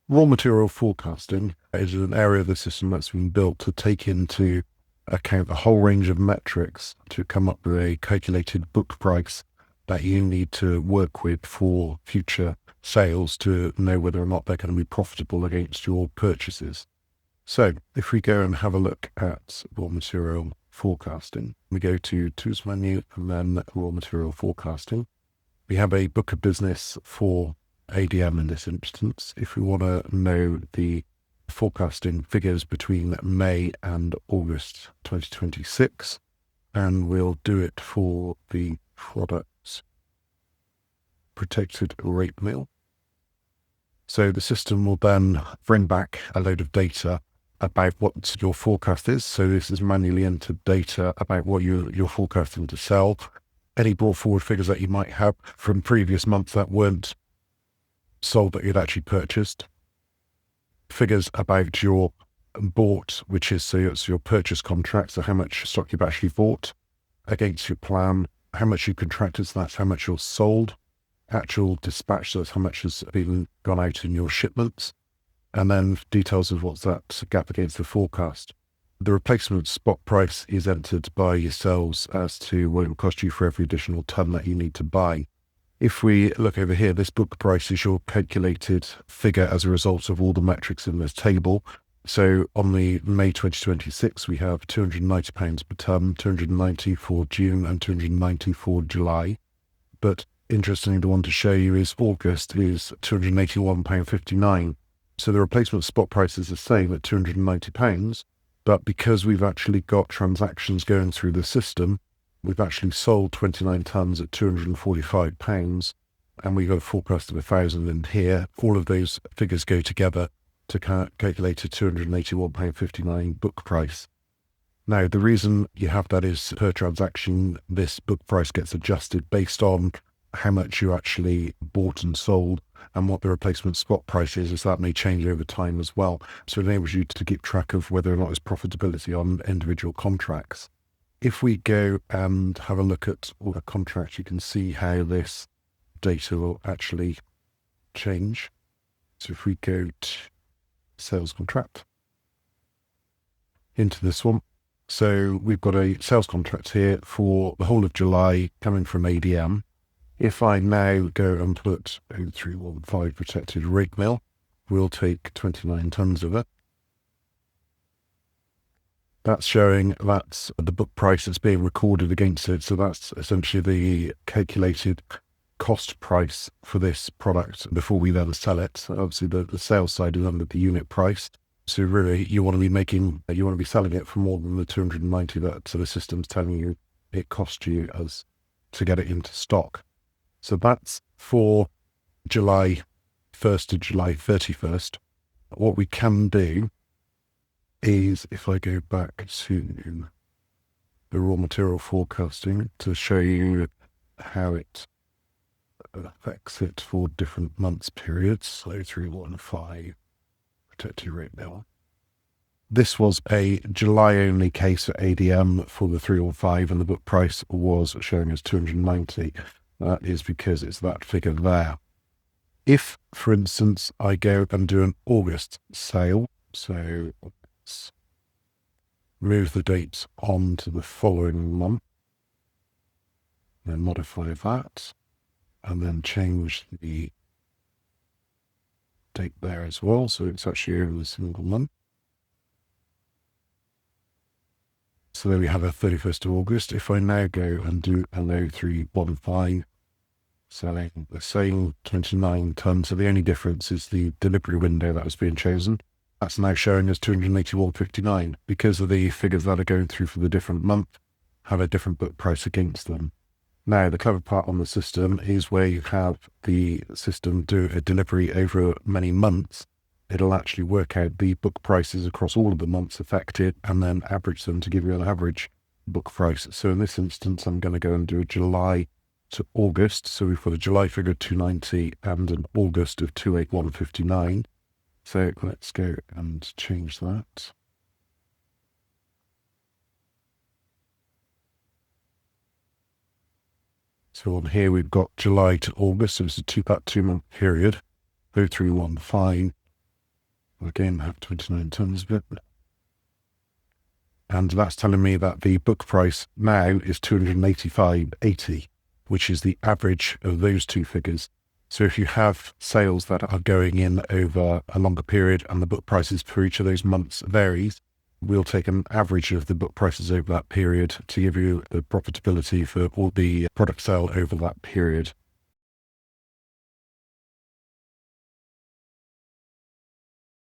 Raw material forecasting is an area of the system that's been built to take into account a whole range of metrics to come up with a calculated book price that you need to work with for future sales to know whether or not they're going to be profitable against your purchases. So if we go and have a look at raw material forecasting, we go to Tools menu and then raw material forecasting. We have a book of business for ADM in this instance. If we want to know the forecasting figures between May and August 2026, and we'll do it for the products protected rate meal. So the system will then bring back a load of data about what your forecast is. So this is manually entered data about what you're forecasting to sell, any brought forward figures that you might have from previous months that weren't sold that you'd actually purchased, figures about your bought, which is so it's your purchase contract, so how much stock you've actually bought against your plan, how much you contracted, so that's how much you're sold, actual dispatch, so that's how much has been gone out in your shipments, and then details of what's that gap against the forecast. The replacement spot price is entered by yourselves as to what it will cost you for every additional ton that you need to buy. If we look over here, this book price is your calculated figure as a result of all the metrics in this table. So on the May 2026, we have £290 per tonne, 290 for June and 290 for July. But interestingly, the one to show you is August is £281.59. So the replacement spot price is the same at £290. But because we've actually got transactions going through the system, we've actually sold 29 tonnes at £245, and we got a forecast of 1,000 in here. All of those figures go together to calculate a £281.59 book price. Now, the reason you have that is per transaction, this book price gets adjusted based on how much you actually bought and sold and what the replacement spot price is, as that may change over time as well. So it enables you to keep track of whether or not there's profitability on individual contracts. If we go and have a look at all the contracts, you can see how this data will actually change. So if we go to sales contract, into this one. So we've got a sales contract here for the whole of July coming from ADM. If I now go and put 0315 protected rig mill, we'll take 29 tonnes of it. That's showing that's the book price that's being recorded against it. So that's essentially the calculated cost price for this product before we then sell it. So obviously the sales side is under the unit price. So really you want to be selling it for more than the 290 that the system's telling you it cost you as to get it into stock. So that's for July 1st to July 31st. What we can do is, if I go back to the raw material forecasting to show you how it affects it for different months periods. So 315 protected rate now. This was a July only case at ADM for the 315, and the book price was showing as 290. That is because it's that figure there. If, for instance, I go and do an August sale, so let's move the dates on to the following month, then modify that, and then change the date there as well, so it's actually over the single month. So there we have a 31st of August. If I now go and do an 0315, selling the same 29 tonnes, so the only difference is the delivery window that was being chosen. That's now showing as 281.59 because of the figures that are going through for the different month have a different book price against them. Now, the clever part on the system is where you have the system do a delivery over many months. It'll actually work out the book prices across all of the months affected and then average them to give you an average book price. So in this instance, I'm going to go and do a July to August. So we've got a July figure of 290 and an August of 281.59. So let's go and change that. So on here, we've got July to August. So it's a 2-month period. 0315. Again, have 29 tons of it. And that's telling me that the book price now is 285.80, which is the average of those two figures. So if you have sales that are going in over a longer period and the book prices for each of those months varies, we'll take an average of the book prices over that period to give you the profitability for all the product sale over that period.